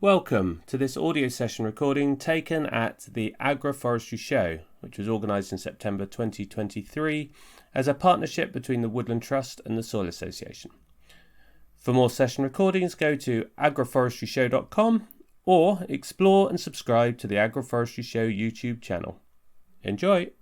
Welcome to this audio session recording taken at the Agroforestry Show, which was organised in September 2023 as a partnership between the Woodland Trust and the Soil Association. For more session recordings, go to agroforestryshow.com or explore and subscribe to the Agroforestry Show YouTube channel. Enjoy!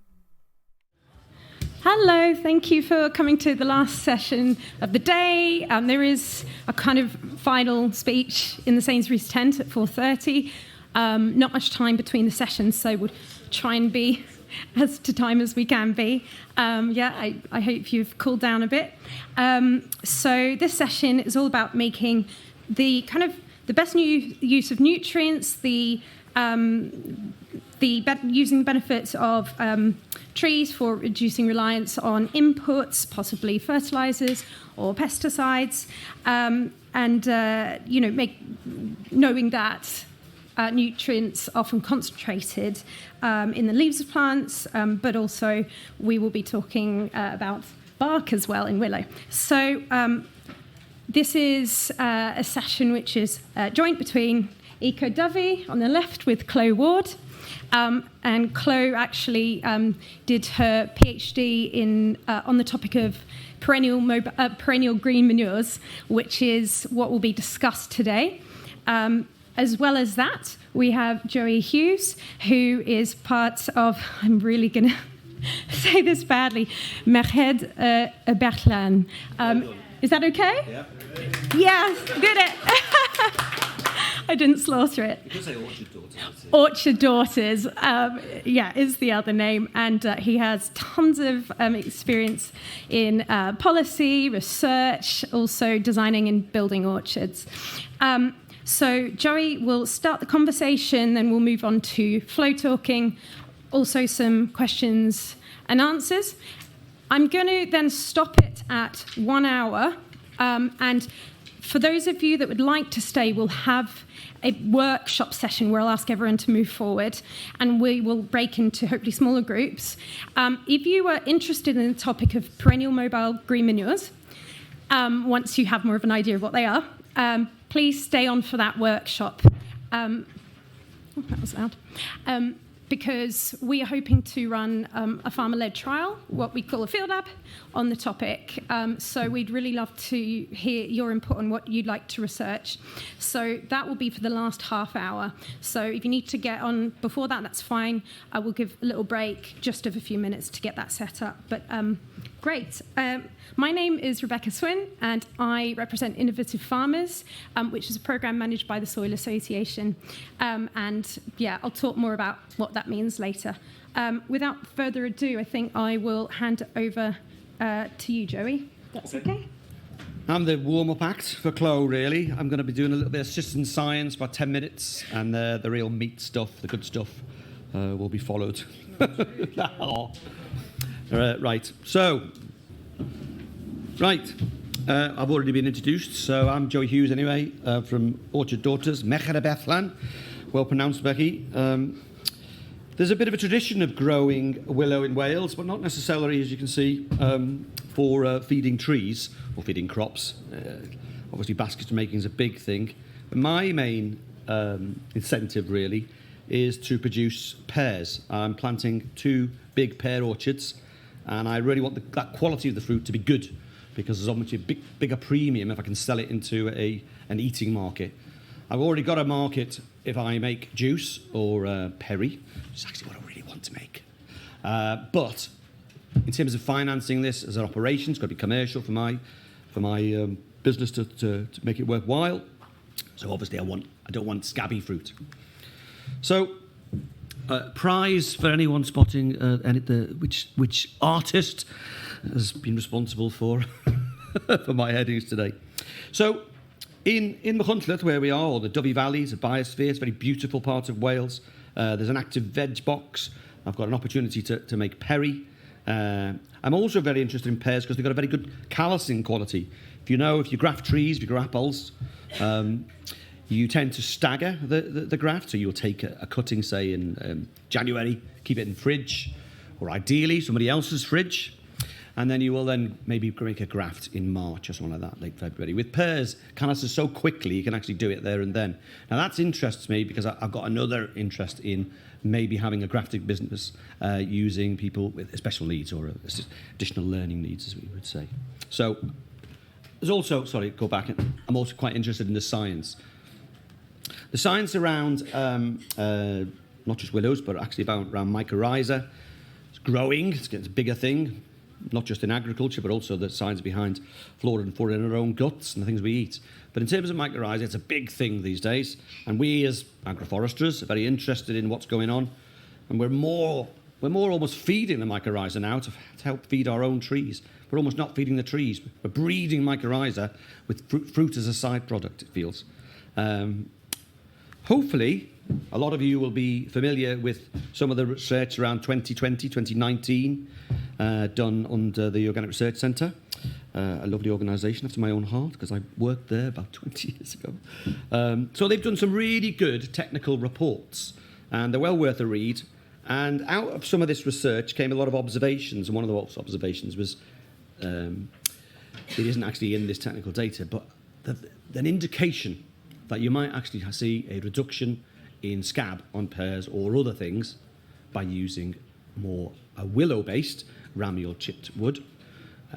Hello, thank you for coming to the last session of the day. There is a kind of final speech in the Sainsbury's tent at 4:30. Not much time between the sessions, so we'll try and be as to time as we can be. I hope you've cooled down a bit. So this session is all about making the best use of nutrients, using the benefits of trees for reducing reliance on inputs, possibly fertilizers or pesticides, knowing that nutrients are often concentrated in the leaves of plants, but also we will be talking about bark as well in willow. So this is a session which is joint between Eco Dovey on the left with Chloe Ward. And Chloe actually did her PhD on the topic of perennial green manures, which is what will be discussed today. As well as that, we have Joey Hughes, who is part of, I'm really going to say this badly, Merhed Bertlan. Is that okay? Yeah. Yes, did it. I didn't slaughter it. You could say Orchard Daughters. Orchard Daughters, is the other name. And he has tons of experience in policy, research, also designing and building orchards. So Joey will start the conversation, then we'll move on to flow talking, also some questions and answers. I'm going to then stop it at 1 hour. And for those of you that would like to stay, we'll have a workshop session where I'll ask everyone to move forward, and we will break into hopefully smaller groups. If you are interested in the topic of perennial mobile green manures, once you have more of an idea of what they are, please stay on for that workshop. That was loud. Because we are hoping to run a farmer-led trial, what we call a field lab, on the topic. So we'd really love to hear your input on what you'd like to research. So that will be for the last half hour. So if you need to get on before that, that's fine. I will give a little break, just of a few minutes to get that set up. But great. My name is Rebecca Swin, and I represent Innovative Farmers, which is a program managed by the Soil Association. I'll talk more about what that means later. Without further ado, I think I will hand it over to you, Joey. That's okay? I'm the warm-up act for Chloe, really. I'm going to be doing a little bit of citizen science, about 10 minutes, and the real meat stuff, the good stuff, will be followed. Right. I've already been introduced, so I'm Joey Hughes anyway, from Orchard Daughters, Merhed Bertlan. Well pronounced, Becky. There's a bit of a tradition of growing willow in Wales, but not necessarily, as you can see, for feeding trees or feeding crops. Obviously, basket making is a big thing. But my main incentive, really, is to produce pears. I'm planting 2 big pear orchards, and I really want that quality of the fruit to be good, because there's obviously a bigger premium if I can sell it into an eating market. I've already got a market if I make juice or perry, which is actually what I really want to make. But in terms of financing this as an operation, it's got to be commercial for my business to make it worthwhile. So obviously I don't want scabby fruit. So prize for anyone spotting which artist has been responsible for my headings today. So in Machynlleth, where we are, or the Dyfi Valley, it's a biosphere, it's a very beautiful part of Wales. There's an active veg box. I've got an opportunity to make perry. I'm also very interested in pears because they've got a very good callousing quality. If you graft trees, if you grow apples, you tend to stagger the graft. So you'll take a cutting, say, in January, keep it in the fridge, or ideally somebody else's fridge. And then you will then maybe make a graft in March or something like that, late February. With pears, canisters so quickly, you can actually do it there and then. Now that interests me because I've got another interest in maybe having a grafting business using people with special needs or additional learning needs, as we would say. So there's also, go back, I'm also quite interested in the science. The science around not just willows, but actually around mycorrhiza. It's growing, it's getting a bigger thing, not just in agriculture, but also the science behind flora and fauna in our own guts and the things we eat. But in terms of mycorrhiza, it's a big thing these days. And we as agroforesters are very interested in what's going on. And we're more almost feeding the mycorrhiza now to help feed our own trees. We're almost not feeding the trees. We're breeding mycorrhiza with fruit as a side product, it feels. Hopefully, a lot of you will be familiar with some of the research around 2020, 2019, done under the Organic Research Centre, a lovely organisation after my own heart, because I worked there about 20 years ago. So they've done some really good technical reports, and they're well worth a read. And out of some of this research came a lot of observations, and one of the observations was, it isn't actually in this technical data, but an indication that you might actually see a reduction in scab on pears or other things by using more a willow-based ramial chipped wood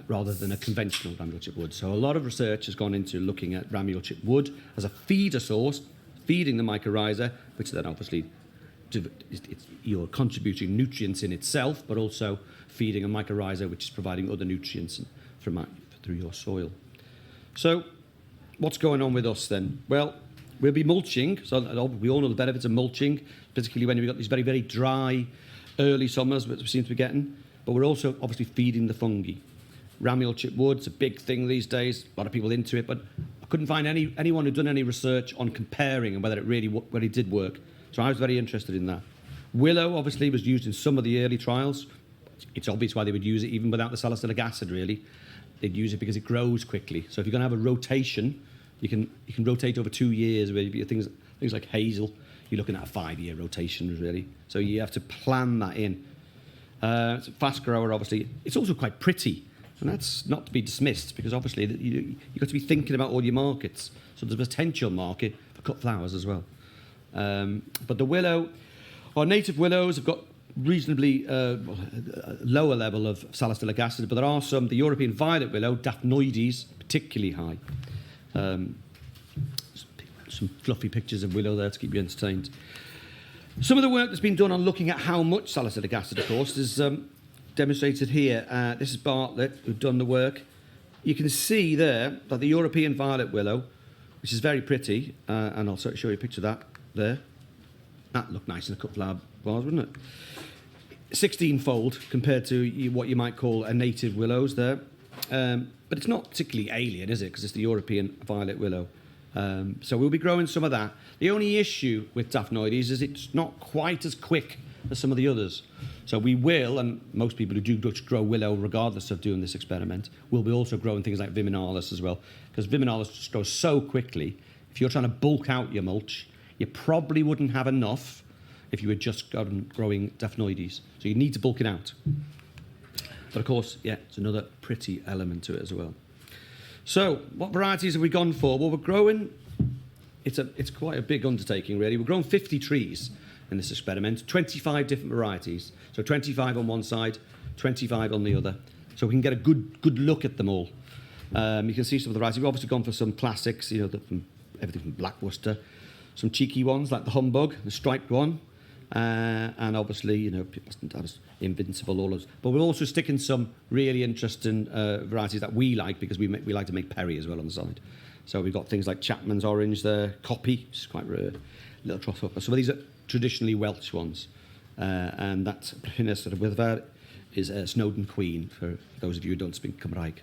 rather than a conventional ramial chipped wood. So a lot of research has gone into looking at ramial chipped wood as a feeder source, feeding the mycorrhiza, which then obviously you're contributing nutrients in itself, but also feeding a mycorrhiza which is providing other nutrients through your soil. So what's going on with us then? Well, we'll be mulching, so we all know the benefits of mulching, particularly when we've got these very, very dry early summers, which we seem to be getting, but we're also obviously feeding the fungi. Ramial chipped wood's a big thing these days, a lot of people into it, but I couldn't find anyone who'd done any research on comparing and whether it did work, so I was very interested in that. Willow obviously was used in some of the early trials. It's obvious why they would use it even without the salicylic acid, really. They'd use it because it grows quickly, so if you're going to have a rotation, you can rotate over 2 years. Where things like hazel, you're looking at a 5-year rotation, really. So you have to plan that in. It's a fast grower, obviously. It's also quite pretty, and that's not to be dismissed because obviously you've got to be thinking about all your markets. So there's a potential market for cut flowers as well. But the willow, our native willows have got reasonably lower level of salicylic acid, but there are some. The European violet willow, Daphnoides, particularly high. Some fluffy pictures of willow there to keep you entertained. Some of the work that's been done on looking at how much salicylic acid, of course, is demonstrated here. This is Bartlett, who've done the work. You can see there that the European violet willow, which is very pretty, and I'll show you a picture of that there. That looked nice in a cut flower vase, wouldn't it? 16-fold compared to what you might call a native willows there. But it's not particularly alien, is it? Because it's the European violet willow. So we'll be growing some of that. The only issue with Daphnoides is it's not quite as quick as some of the others. So we will, and most people who do grow willow, regardless of doing this experiment, will be also growing things like Viminalis as well. Because Viminalis just grows so quickly, if you're trying to bulk out your mulch, you probably wouldn't have enough if you were just growing Daphnoides. So you need to bulk it out. But of course, yeah, it's another pretty element to it as well. So, what varieties have we gone for? Well, we're growing, it's quite a big undertaking really. We're growing 50 trees in this experiment, 25 different varieties. So 25 on one side, 25 on the other. So we can get a good look at them all. You can see some of the varieties. We've obviously gone for some classics, everything from Black Worcester, some cheeky ones like the Humbug, the striped one, and obviously, Invincible, all those. But we're also sticking some really interesting varieties that we like because we like to make perry as well on the side. So we've got things like Chapman's Orange there, Coppy, which is quite rare, little Trotthopper. So these are traditionally Welsh ones. And that with that is Snowdon Queen, for those of you who don't speak Cymraeg.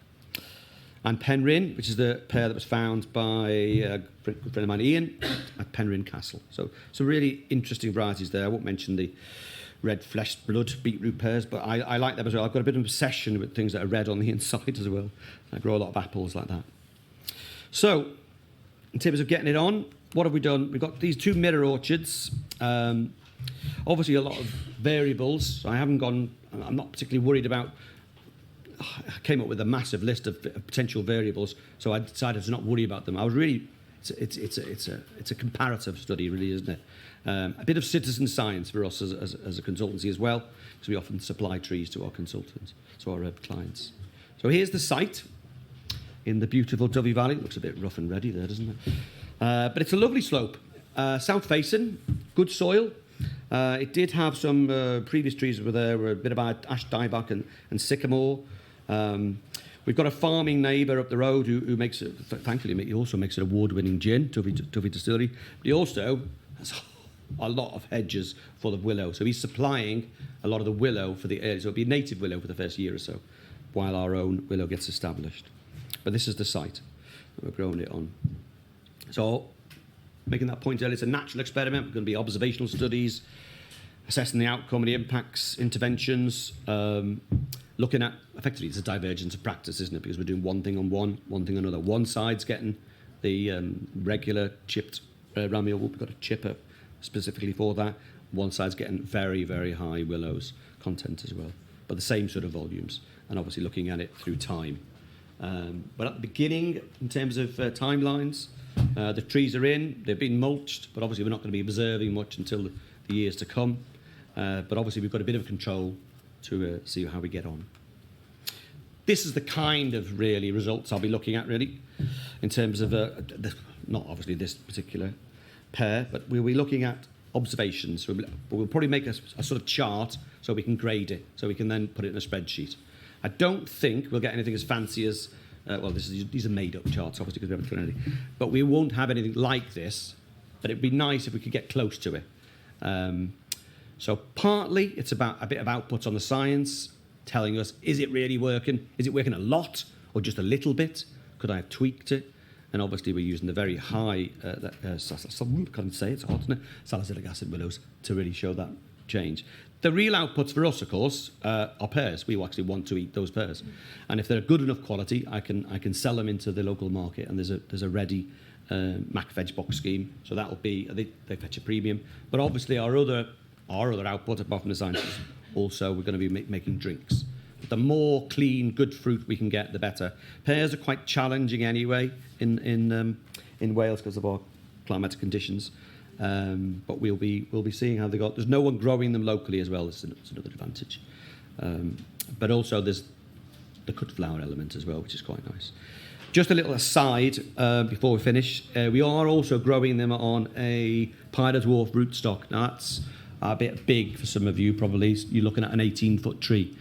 And Penrhyn, which is the pear that was found by a good friend of mine, Ian, at Penrhyn Castle. So some really interesting varieties there. I won't mention the red flesh blood beetroot pears, but I like them as well. I've got a bit of an obsession with things that are red on the inside as well. I grow a lot of apples like that. So, in terms of getting it on, what have we done? We've got these 2 mirror orchards. Obviously a lot of variables. I'm not particularly worried about I came up with a massive list of potential variables, so I decided to not worry about them. I was really, it's a comparative study, really, isn't it? A bit of citizen science for us as a consultancy as well, because we often supply trees to our consultants, to our clients. So here's the site in the beautiful Dovey Valley. Looks a bit rough and ready there, doesn't it? But it's a lovely slope. South facing, good soil. It did have some previous trees were there, were a bit of ash dieback and sycamore. We've got a farming neighbour up the road who makes it, thankfully, he also makes an award-winning gin, Dovey Distillery. But he also has a lot of hedges full of willow. So he's supplying a lot of the willow for the area. So it'll be native willow for the first year or so, while our own willow gets established. But this is the site that we're growing it on. So, making that point earlier, it's a natural experiment. We're going to be observational studies, assessing the outcome and the impacts, interventions, looking at, effectively, it's a divergence of practice, isn't it? Because we're doing one thing on one thing on another. One side's getting the regular chipped ramie wool. We've got a chipper specifically for that. One side's getting very, very high willows content as well, but the same sort of volumes, and obviously looking at it through time. But at the beginning, in terms of timelines, the trees are in, they've been mulched, but obviously we're not going to be observing much until the years to come. But obviously we've got a bit of control to see how we get on. This is the kind of really results I'll be looking at, really, in terms of, not obviously this particular pair, but we'll be looking at observations. We'll probably make a sort of chart so we can grade it, so we can then put it in a spreadsheet. I don't think we'll get anything as fancy as, these are made-up charts, obviously, because we haven't done anything. But we won't have anything like this, but it'd be nice if we could get close to it. So partly it's about a bit of output on the science, telling us, is it really working? Is it working a lot or just a little bit? Could I have tweaked it? And obviously we're using the very high, can't say it's hot, isn't it? Salicylic acid willows to really show that change. The real outputs for us, of course, are pears. We actually want to eat those pears, and if they're good enough quality, I can sell them into the local market. And there's a ready Mac Veg box scheme, so that'll be they fetch a premium. But obviously our other output, apart from the sciences, also we're going to be making drinks. But the more clean, good fruit we can get, the better. Pears are quite challenging anyway in Wales because of our climatic conditions. But we'll be seeing how they go. There's no one growing them locally as well. It's another advantage. But also there's the cut flower element as well, which is quite nice. Just a little aside before we finish. We are also growing them on a Pyre dwarf rootstock. Now that's a bit big for some of you probably. You're looking at an 18-foot tree.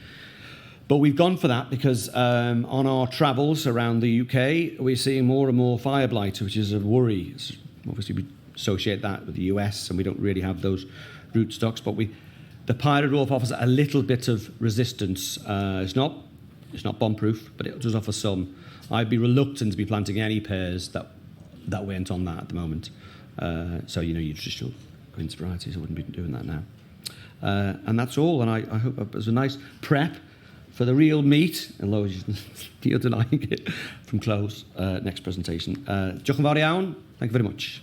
But we've gone for that because on our travels around the UK, we're seeing more and more fire blight, which is a worry. Obviously, we associate that with the US, and we don't really have those rootstocks. But the Pyre dwarf offers a little bit of resistance. It's not bomb-proof, but it does offer some. I'd be reluctant to be planting any pears that went on that at the moment. So your traditional Queen's varieties, I wouldn't be doing that now. And that's all. And I hope it was a nice prep for the real meat, although you're denying it from close. Next presentation. Diolch yn fawr iawn. Thank you very much.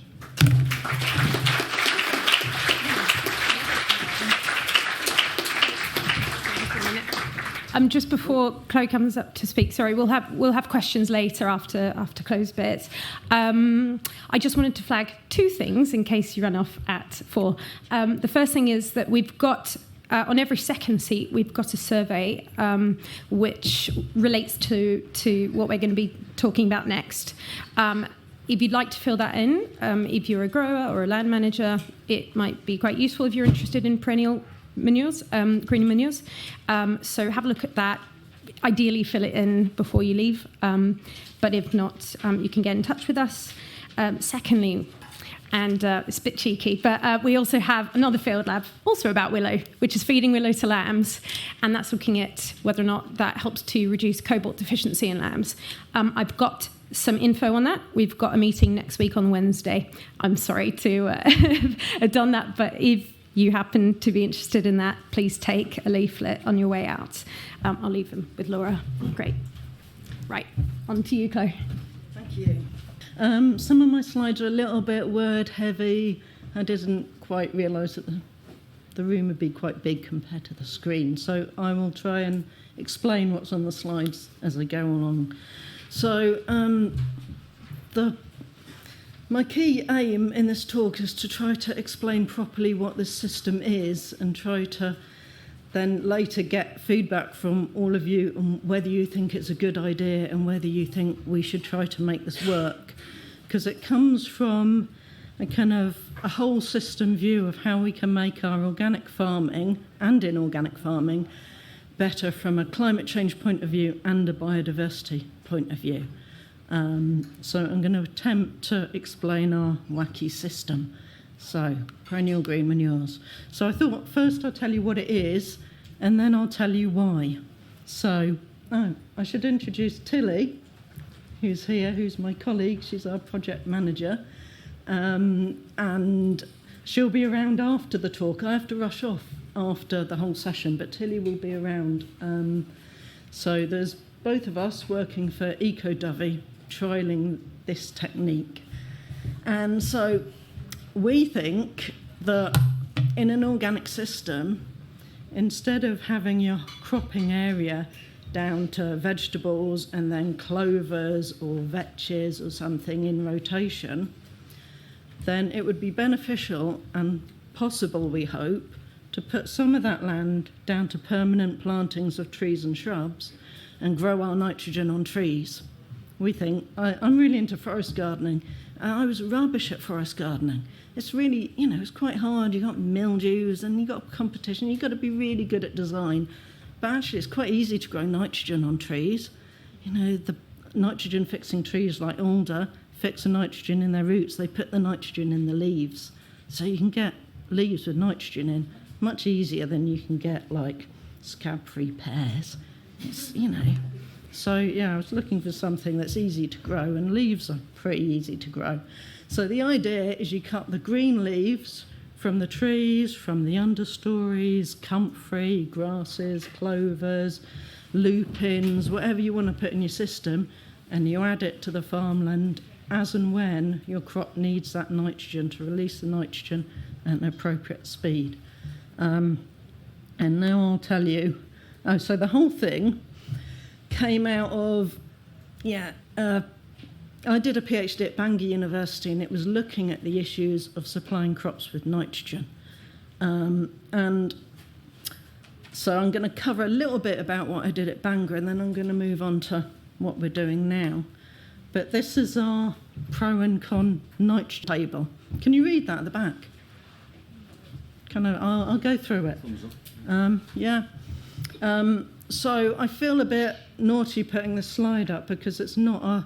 Just before Chloe comes up to speak, sorry, we'll have questions later after Chloe's bit. I just wanted to flag two things in case you run off at 4. The first thing is that we've got on every second seat we've got a survey which relates to what we're going to be talking about next. If you'd like to fill that in, if you're a grower or a land manager, it might be quite useful if you're interested in perennial manures, green manures. So have a look at that. Ideally, fill it in before you leave. But if not, you can get in touch with us. Secondly, and it's a bit cheeky, but we also have another field lab, also about willow, which is feeding willow to lambs. And that's looking at whether or not that helps to reduce cobalt deficiency in lambs. I've got some info on that. We've got a meeting next week on Wednesday. I'm sorry to have done that, but if you happen to be interested in that, please take a leaflet on your way out. I'll leave them with Laura. Great. Right, on to you, Chloe. Thank you. Some of my slides are a little bit word heavy. I didn't quite realise that the room would be quite big compared to the screen. So I will try and explain what's on the slides as I go along. So my key aim in this talk is to try to explain properly what this system is and try to then later get feedback from all of you on whether you think it's a good idea and whether you think we should try to make this work. Because it comes from a kind of a whole system view of how we can make our organic farming and inorganic farming better from a climate change point of view and a biodiversity point of view. So I'm going to attempt to explain our wacky system. So, perennial green manures. So I thought first I'll tell you what it is, and then I'll tell you why. So, I should introduce Tilly, who's here, who's my colleague. She's our project manager. And she'll be around after the talk. I have to rush off after the whole session, but Tilly will be around. So there's both of us working for EcoDovey, trialling this technique. And so we think that in an organic system, instead of having your cropping area down to vegetables and then clovers or vetches or something in rotation, then it would be beneficial and possible, we hope, to put some of that land down to permanent plantings of trees and shrubs and grow our nitrogen on trees. We think, I'm really into forest gardening. I was rubbish at forest gardening. It's really, it's quite hard. You've got mildews and you've got competition. You've got to be really good at design. But actually, it's quite easy to grow nitrogen on trees. The nitrogen-fixing trees like alder fix the nitrogen in their roots. They put the nitrogen in the leaves. So you can get leaves with nitrogen in much easier than you can get, like, scab-free pears. It's, So, I was looking for something that's easy to grow, and leaves are pretty easy to grow. So the idea is you cut the green leaves from the trees, from the understories, comfrey, grasses, clovers, lupins, whatever you want to put in your system, and you add it to the farmland as and when your crop needs that nitrogen to release the nitrogen at an appropriate speed. And now I'll tell you. So the whole thing came out of, I did a PhD at Bangor University, and it was looking at the issues of supplying crops with nitrogen. And so I'm going to cover a little bit about what I did at Bangor, and then I'm going to move on to what we're doing now. But this is our pro and con nitrogen table. Can you read that at the back? I'll go through it. So I feel a bit naughty putting this slide up because it's not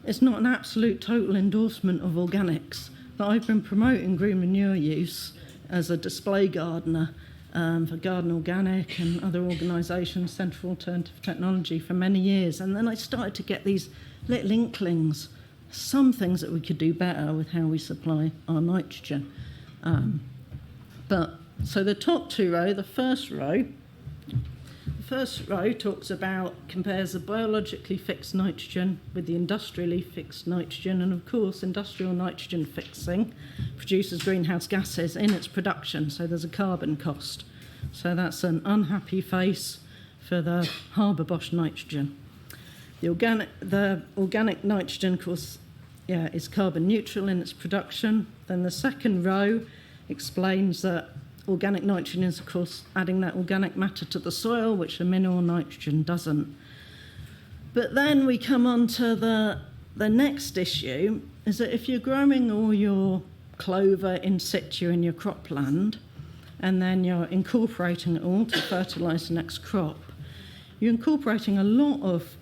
an absolute total endorsement of organics. But I've been promoting green manure use as a display gardener for Garden Organic and other organisations, Centre for Alternative Technology, for many years. And then I started to get these little inklings, some things that we could do better with how we supply our nitrogen. So the top two rows, the first row compares the biologically fixed nitrogen with the industrially fixed nitrogen, and of course industrial nitrogen fixing produces greenhouse gases in its production, so there's a carbon cost. So that's an unhappy face for the Haber-Bosch nitrogen. The organic nitrogen, of course, is carbon neutral in its production. Then the second row explains that organic nitrogen is, of course, adding that organic matter to the soil, which the mineral nitrogen doesn't. But then we come on to the next issue, is that if you're growing all your clover in situ in your cropland, and then you're incorporating it all to fertilise the next crop, you're incorporating a lot of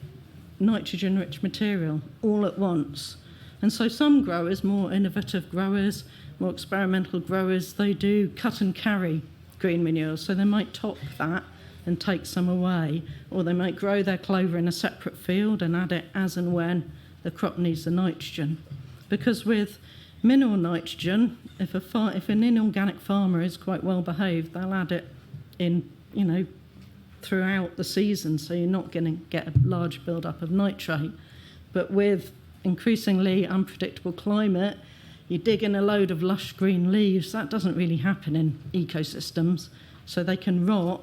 nitrogen-rich material all at once. And so some growers, more innovative growers, more experimental growers, they do cut and carry green manure. So they might top that and take some away, or they might grow their clover in a separate field and add it as and when the crop needs the nitrogen. Because with mineral nitrogen, if an inorganic farmer is quite well behaved, they'll add it in, throughout the season, so you're not going to get a large build-up of nitrate. But with increasingly unpredictable climate, you dig in a load of lush green leaves. That doesn't really happen in ecosystems, so they can rot.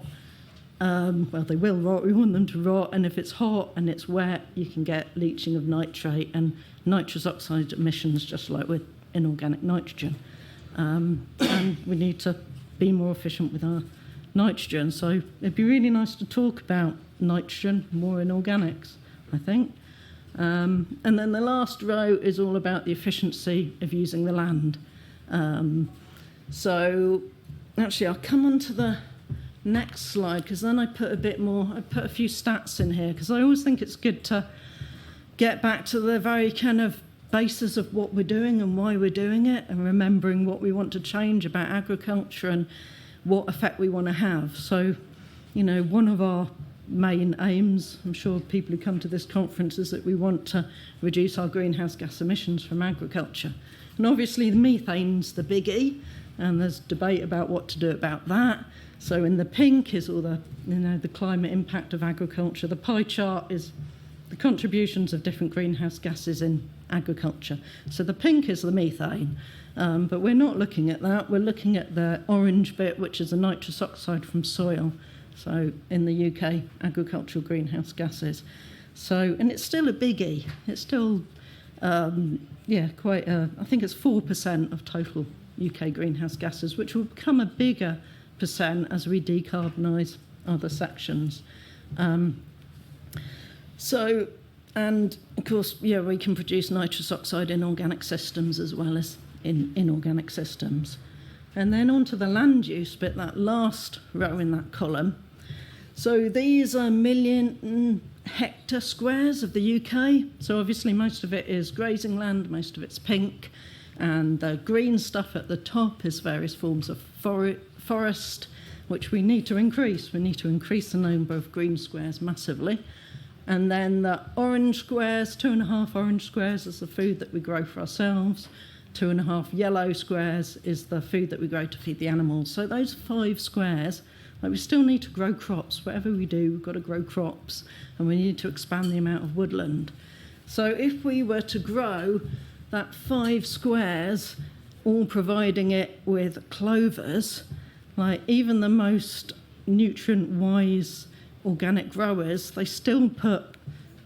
Well, they will rot. We want them to rot, and if it's hot and it's wet, you can get leaching of nitrate and nitrous oxide emissions, just like with inorganic nitrogen. And we need to be more efficient with our nitrogen. So it'd be really nice to talk about nitrogen more in organics, I think. And then the last row is all about the efficiency of using the land. So actually, I'll come on to the next slide, because then I put a few stats in here, because I always think it's good to get back to the very kind of basis of what we're doing and why we're doing it, and remembering what we want to change about agriculture and what effect we want to have. So, one of our main aims, I'm sure people who come to this conference, is that we want to reduce our greenhouse gas emissions from agriculture. And obviously the methane's the biggie, and there's debate about what to do about that. So in the pink is all the, the climate impact of agriculture. The pie chart is the contributions of different greenhouse gases in agriculture. So the pink is the methane, but we're not looking at that. We're looking at the orange bit, which is the nitrous oxide from soil. So in the UK, agricultural greenhouse gases. So, and it's still a biggie. It's still, I think it's 4% of total UK greenhouse gases, which will become a bigger percent as we decarbonise other sections. And of course, we can produce nitrous oxide in organic systems as well as in inorganic systems. And then onto the land use bit, that last row in that column. So these are million hectare squares of the UK. So obviously most of it is grazing land, most of it's pink. And the green stuff at the top is various forms of forest, which we need to increase. We need to increase the number of green squares massively. And then the orange squares, 2.5 orange squares is the food that we grow for ourselves. 2.5 yellow squares is the food that we grow to feed the animals. So those 5 squares, we still need to grow crops. Whatever we do, we've got to grow crops, and we need to expand the amount of woodland. So if we were to grow that 5 squares, all providing it with clovers, like even the most nutrient-wise organic growers, they still put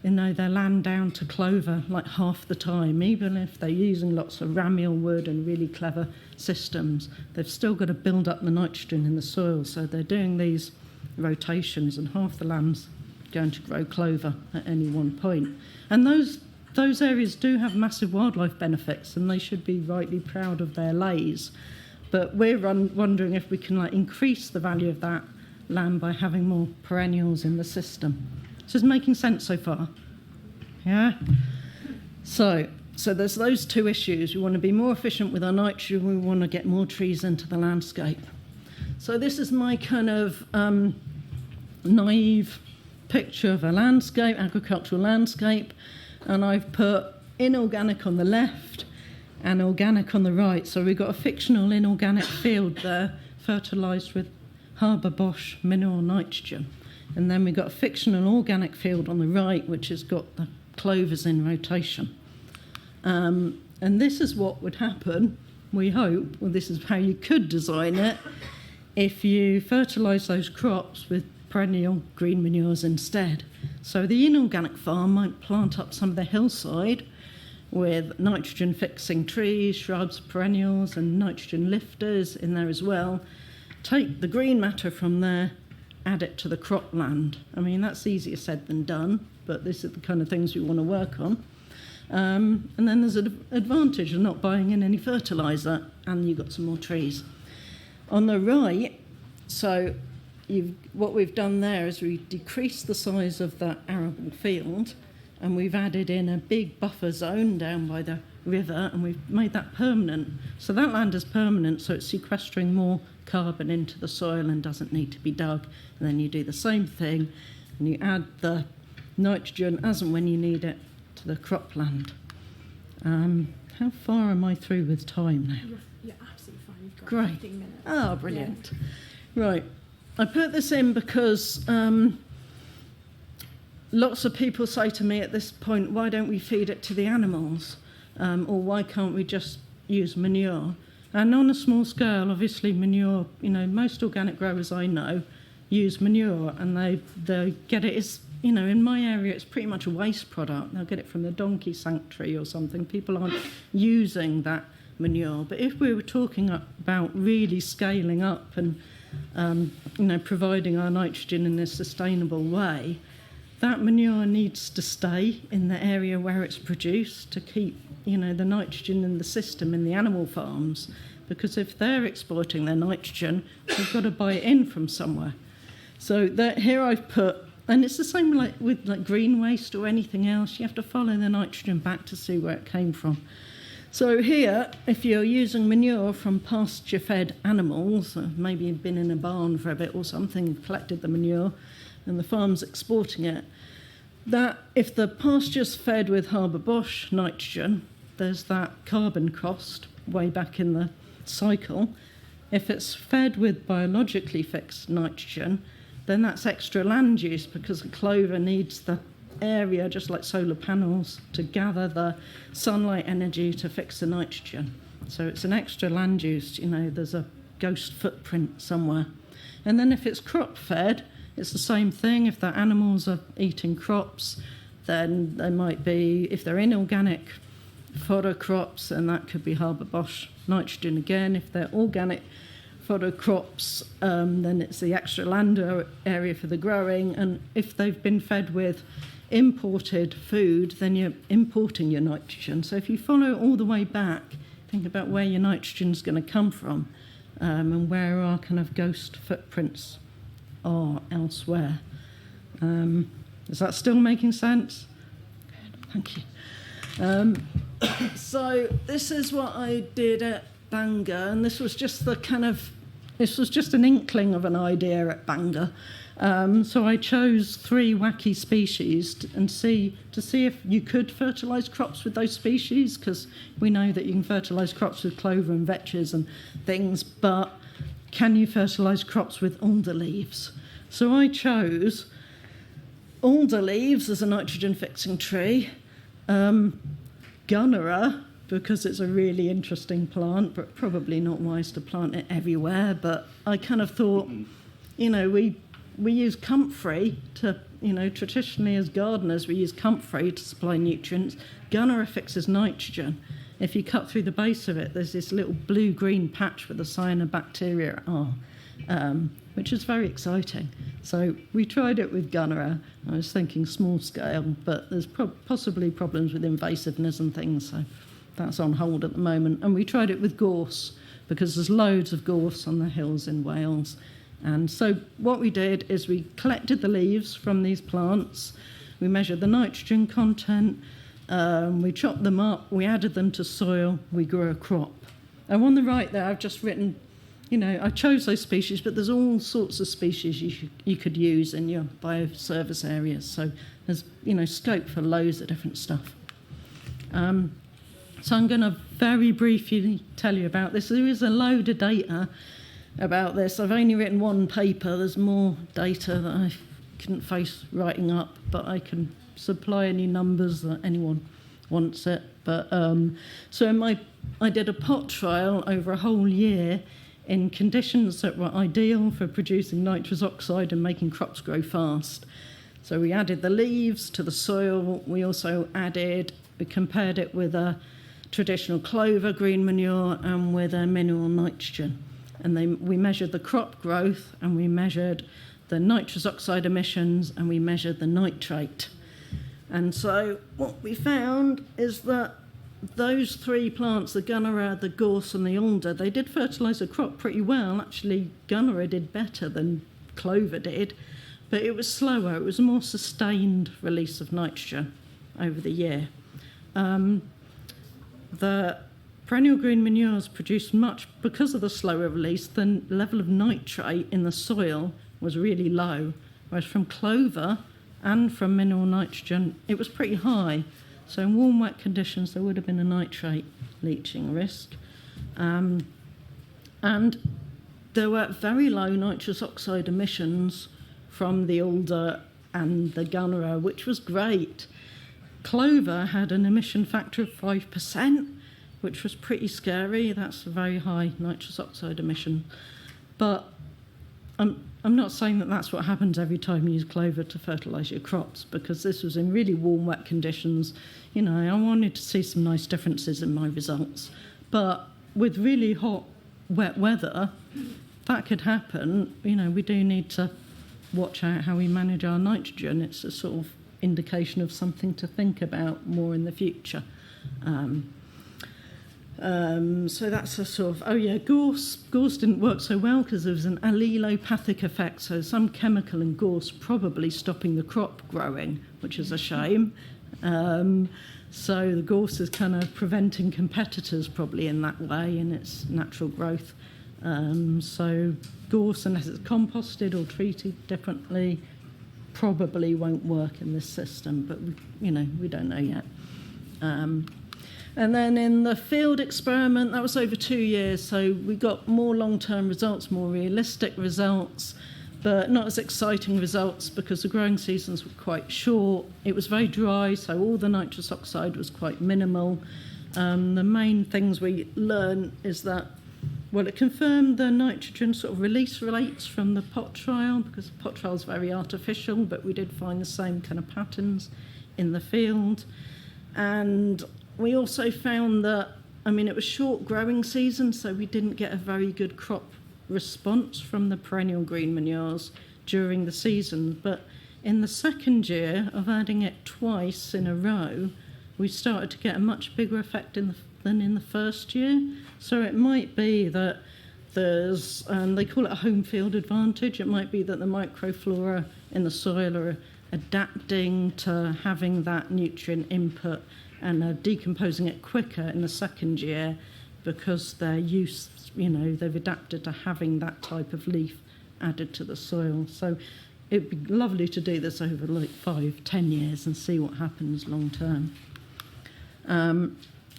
their land down to clover like half the time. Even if they're using lots of ramial wood and really clever systems, they've still got to build up the nitrogen in the soil. So they're doing these rotations, and half the land's going to grow clover at any one point. And those areas do have massive wildlife benefits, and they should be rightly proud of their lays. But we're wondering if we can increase the value of that land by having more perennials in the system. So it's making sense so far? Yeah? So there's those 2 issues. We want to be more efficient with our nitrogen. We want to get more trees into the landscape. So this is my kind of naive picture of a landscape, agricultural landscape. And I've put inorganic on the left and organic on the right. So we've got a fictional inorganic field there, fertilised with Haber-Bosch mineral nitrogen. And then we've got a fictional organic field on the right, which has got the clovers in rotation. And this is what would happen, we hope, this is how you could design it, if you fertilise those crops with perennial green manures instead. So the inorganic farm might plant up some of the hillside with nitrogen-fixing trees, shrubs, perennials, and nitrogen lifters in there as well. Take the green matter from there, add it to the cropland. I mean, that's easier said than done, but this is the kind of things we want to work on. And then there's an advantage of not buying in any fertiliser, and you've got some more trees. On the right, so what we've done there is we've decreased the size of the arable field, and we've added in a big buffer zone down by the river, and we've made that permanent. So that land is permanent, so it's sequestering more carbon into the soil and doesn't need to be dug. And then you do the same thing, and you add the nitrogen as and when you need it to the cropland. How far am I through with time now? You're absolutely fine. You've got Great. 15 minutes. Oh, brilliant. Yeah. Right. I put this in because lots of people say to me at this point, why don't we feed it to the animals? Or why can't we just, use manure. And on a small scale, obviously manure, most organic growers I know use manure, and they get it as, in my area it's pretty much a waste product. They'll get it from the donkey sanctuary or something. People aren't using that manure. But if we were talking about really scaling up and providing our nitrogen in a sustainable way, that manure needs to stay in the area where it's produced to keep, the nitrogen in the system in the animal farms. Because if they're exporting their nitrogen, they've got to buy it in from somewhere. So here I've put, and it's the same with green waste or anything else. You have to follow the nitrogen back to see where it came from. So here, if you're using manure from pasture-fed animals, maybe you've been in a barn for a bit or something, you've collected the manure, and the farm's exporting it, that if the pasture's fed with Haber-Bosch nitrogen, there's that carbon cost way back in the cycle. If it's fed with biologically fixed nitrogen, then that's extra land use, because the clover needs the area, just like solar panels, to gather the sunlight energy to fix the nitrogen. So it's an extra land use, there's a ghost footprint somewhere. And then if it's crop fed, it's the same thing. If the animals are eating crops, then they might be, if they're inorganic fodder crops, and that could be Haber-Bosch nitrogen again. If they're organic fodder crops, then it's the extra land area for the growing. And if they've been fed with imported food, then you're importing your nitrogen. So if you follow all the way back, think about where your nitrogen's going to come from, and where our kind of ghost footprints are elsewhere. Is that still making sense? Good, thank you. So this is what I did at Bangor, and this was just an inkling of an idea at Bangor. So I chose 3 wacky species to see if you could fertilise crops with those species, because we know that you can fertilise crops with clover and vetches and things, but can you fertilise crops with alder leaves? So I chose alder leaves as a nitrogen-fixing tree, Gunnera, because it's a really interesting plant, but probably not wise to plant it everywhere. But I kind of thought, we use comfrey to, traditionally as gardeners, we use comfrey to supply nutrients. Gunnera fixes nitrogen. If you cut through the base of it, there's this little blue-green patch with a cyanobacteria which is very exciting. So we tried it with Gunnera. I was thinking small scale, but there's possibly problems with invasiveness and things, so that's on hold at the moment. And we tried it with gorse, because there's loads of gorse on the hills in Wales. And so what we did is we collected the leaves from these plants, we measured the nitrogen content, we chopped them up, we added them to soil, we grew a crop. And on the right there, I've just written, I chose those species, but there's all sorts of species you could use in your bioservice areas. So there's, scope for loads of different stuff. So I'm going to very briefly tell you about this. There is a load of data about this. I've only written 1 paper. There's more data that I couldn't face writing up, but I can supply any numbers that anyone wants it. But so I did a pot trial over a whole year in conditions that were ideal for producing nitrous oxide and making crops grow fast. So we added the leaves to the soil. We also we compared it with a traditional clover green manure and with a mineral nitrogen. And we measured the crop growth, and we measured the nitrous oxide emissions, and we measured the nitrate. And so what we found is that those 3 plants, the Gunnera, the gorse and the alder, they did fertilise the crop pretty well. Actually, Gunnera did better than clover did, but it was slower. It was a more sustained release of nitrogen over the year. The perennial green manures produced much, because of the slower release, the level of nitrate in the soil was really low, whereas from clover and from mineral nitrogen, it was pretty high. So in warm, wet conditions, there would have been a nitrate leaching risk. And there were very low nitrous oxide emissions from the alder and the Gunnera, which was great. Clover had an emission factor of 5%, which was pretty scary. That's a very high nitrous oxide emission. But I'm not saying that that's what happens every time you use clover to fertilise your crops, because this was in really warm, wet conditions. You know, I wanted to see some nice differences in my results. But with really hot, wet weather, that could happen. You know, we do need to watch out how we manage our nitrogen. It's a sort of indication of something to think about more in the future. So that's a sort of, gorse didn't work so well because there was an allelopathic effect, so some chemical in gorse probably stopping the crop growing, which is a shame. So the gorse is kind of preventing competitors probably in that way in its natural growth. So gorse, unless it's composted or treated differently, probably won't work in this system, but we don't know yet. And then in the field experiment, that was over 2 years, so we got more long-term results, more realistic results, but not as exciting results because the growing seasons were quite short. It was very dry, so all the nitrous oxide was quite minimal. The main things we learned is that, well, it confirmed the nitrogen sort of release rates from the pot trial, because the pot trial is very artificial, but we did find the same kind of patterns in the field. And we also found that, it was short growing season, so we didn't get a very good crop response from the perennial green manures during the season. But in the second year of adding it twice in a row, we started to get a much bigger effect than in the first year. So it might be that there's, they call it a home field advantage. It might be that the microflora in the soil are adapting to having that nutrient input and are decomposing it quicker in the second year because they're used, they've adapted to having that type of leaf added to the soil. So it'd be lovely to do this over 5-10 years and see what happens long term.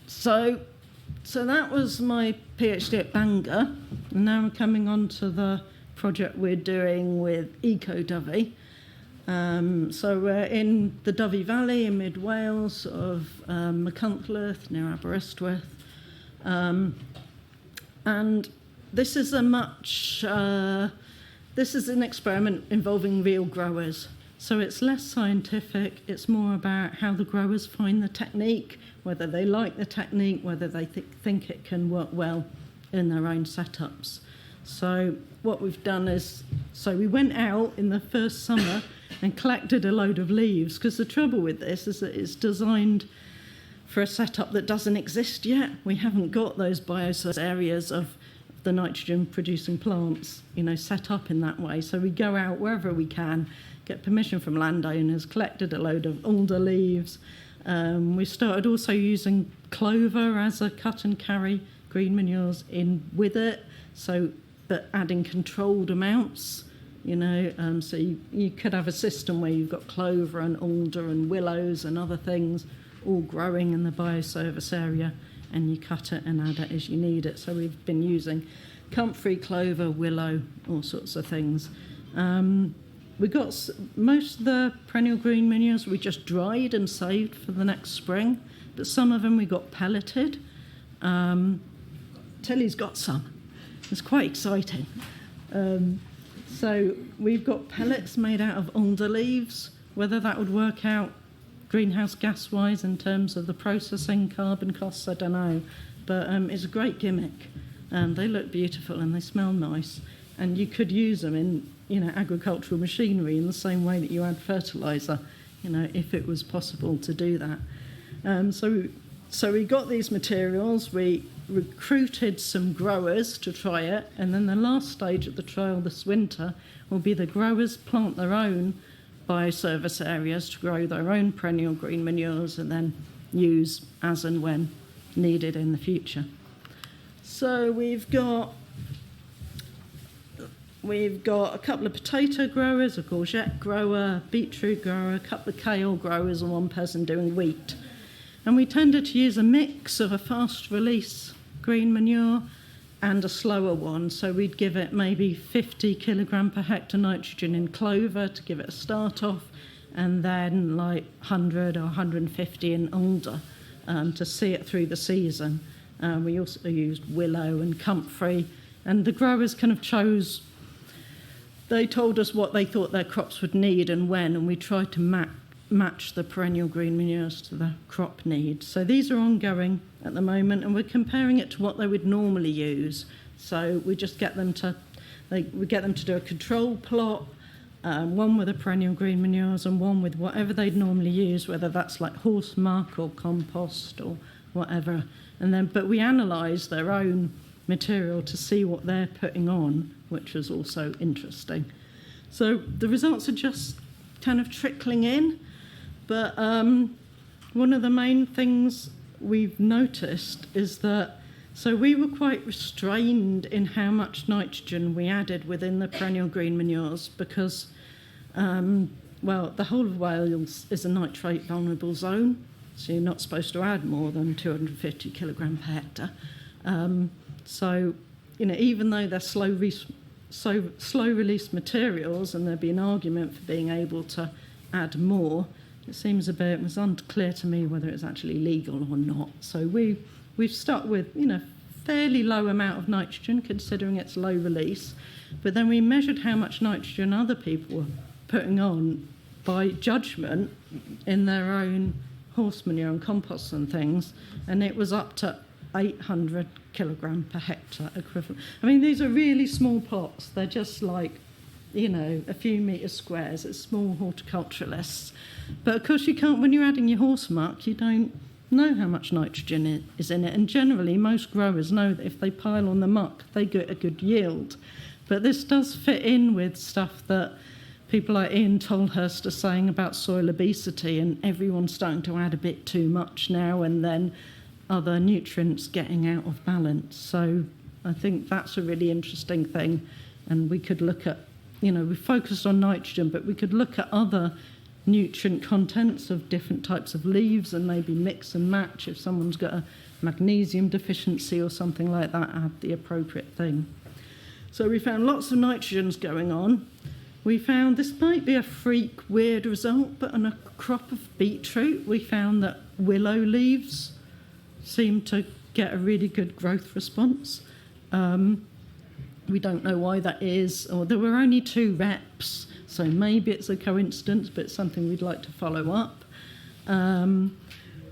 So that was my PhD at Bangor, and now I'm coming on to the project we're doing with Eco-Dovey. So we're in the Dovey Valley in mid Wales, sort of Machynlleth near Aberystwyth, and this is this is an experiment involving real growers. So it's less scientific. It's more about how the growers find the technique, whether they like the technique, whether they think it can work well in their own setups. So what we've done is, we went out in the first summer and collected a load of leaves, because the trouble with this is that it's designed for a setup that doesn't exist yet. We haven't got those biosource areas of the nitrogen-producing plants, set up in that way. So we go out wherever we can, get permission from landowners, collected a load of alder leaves. We started also using clover as a cut-and-carry green manures in with it, but adding controlled amounts. So you could have a system where you've got clover and alder and willows and other things all growing in the bioservice area, and you cut it and add it as you need it. So we've been using comfrey, clover, willow, all sorts of things. We got most of the perennial green manures we just dried and saved for the next spring, but some of them we got pelleted. Tilly's got some. It's quite exciting. So we've got pellets made out of alder leaves. Whether that would work out greenhouse gas-wise in terms of the processing carbon costs, I don't know. But it's a great gimmick. They look beautiful and they smell nice. And you could use them in, agricultural machinery in the same way that you add fertiliser, if it was possible to do that. So we got these materials. We recruited some growers to try it, and then the last stage of the trial this winter will be the growers plant their own bioservice areas to grow their own perennial green manures and then use as and when needed in the future. So we've got a couple of potato growers, a courgette grower, beetroot grower, a couple of kale growers, and one person doing wheat. And we tended to use a mix of a fast release green manure and a slower one. So we'd give it maybe 50 kilogram per hectare nitrogen in clover to give it a start off, and then 100 or 150 in alder to see it through the season. We also used willow and comfrey, and the growers kind of they told us what they thought their crops would need and when, and we tried to match the perennial green manures to the crop needs. So these are ongoing at the moment, and we're comparing it to what they would normally use. So we just get them to do a control plot, one with the perennial green manures and one with whatever they'd normally use, whether that's like horse muck or compost or whatever. But we analyse their own material to see what they're putting on, which was also interesting. So the results are just kind of trickling in, but one of the main things we've noticed is that, so we were quite restrained in how much nitrogen we added within the perennial green manures because, the whole of Wales is a nitrate vulnerable zone, so you're not supposed to add more than 250 kilogram per hectare. So, even though they're slow release materials, and there'd be an argument for being able to add more, it was unclear to me whether it's actually legal or not. So we've stuck with, fairly low amount of nitrogen considering it's low release, but then we measured how much nitrogen other people were putting on by judgment in their own horse manure and compost and things, and it was up to 800 kilogram per hectare equivalent. I mean, these are really small pots. They're just like, a few metres squares. It's small horticulturalists. But of course you can't, when you're adding your horse muck, you don't know how much nitrogen is in it. And generally, most growers know that if they pile on the muck, they get a good yield. But this does fit in with stuff that people like Ian Tolhurst are saying about soil obesity, and everyone's starting to add a bit too much now, and then other nutrients getting out of balance. So I think that's a really interesting thing. And we could look at, we focused on nitrogen, but we could look at other nutrient contents of different types of leaves and maybe mix and match. If someone's got a magnesium deficiency or something like that, add the appropriate thing. So we found lots of nitrogens going on. We found, this might be a freak, weird result, but on a crop of beetroot, we found that willow leaves seem to get a really good growth response. We don't know why that is, or there were only 2 reps, so maybe it's a coincidence, but it's something we'd like to follow up. And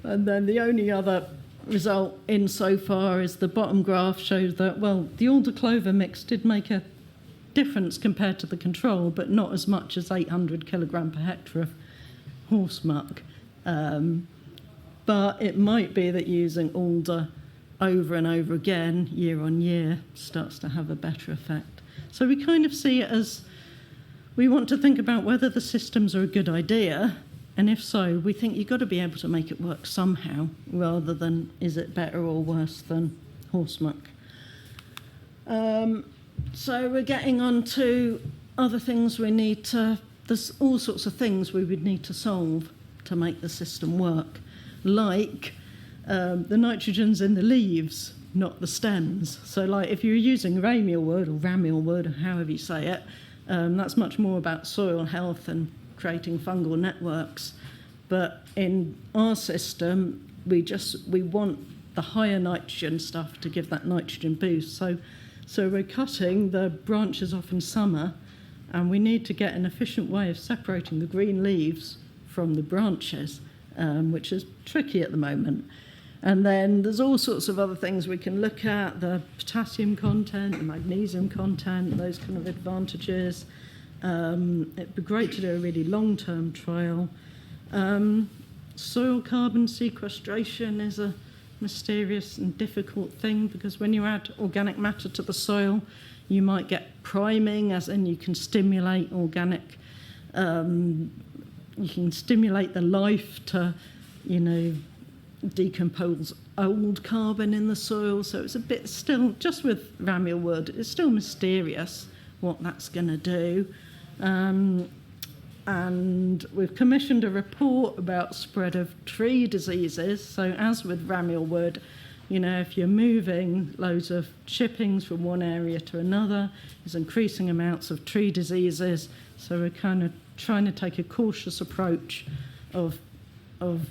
then the only other result in so far is the bottom graph shows that, the alder clover mix did make a difference compared to the control, but not as much as 800 kilogram per hectare of horse muck. But it might be that using alder over and over again, year on year, starts to have a better effect. So we kind of see it as, we want to think about whether the systems are a good idea, and if so, we think you've got to be able to make it work somehow, rather than is it better or worse than horse muck. So we're getting on to other things there's all sorts of things we would need to solve to make the system work, like the nitrogen's in the leaves, not the stems. So like if you're using ramial wood or however you say it, that's much more about soil health and creating fungal networks. But in our system, we want the higher nitrogen stuff to give that nitrogen boost. So we're cutting the branches off in summer, and we need to get an efficient way of separating the green leaves from the branches, which is tricky at the moment. And then there's all sorts of other things we can look at, the potassium content, the magnesium content, those kind of advantages. It'd be great to do a really long-term trial. Soil carbon sequestration is a mysterious and difficult thing, because when you add organic matter to the soil, you might get priming, as in you can stimulate you can stimulate the life to, decompose old carbon in the soil. So it's a bit still, just with ramial wood, it's still mysterious what that's going to do. And we've commissioned a report about spread of tree diseases. So as with ramial wood, if you're moving loads of chippings from one area to another, there's increasing amounts of tree diseases. So we're kind of trying to take a cautious approach of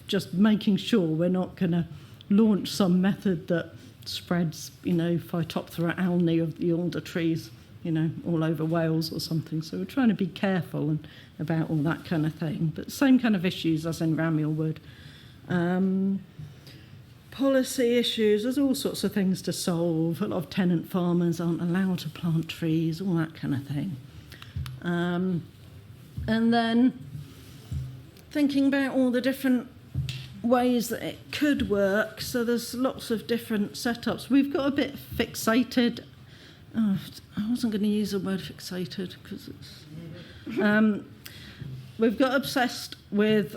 just making sure we're not going to launch some method that spreads, Phytophthora alnii of the alder trees, all over Wales or something. So we're trying to be careful about all that kind of thing. But same kind of issues as in Ramiel Wood. Policy issues, there's all sorts of things to solve. A lot of tenant farmers aren't allowed to plant trees, all that kind of thing. And then thinking about all the different ways that it could work. So there's lots of different setups. We've got a bit fixated. I wasn't going to use the word fixated because it's... we've got obsessed with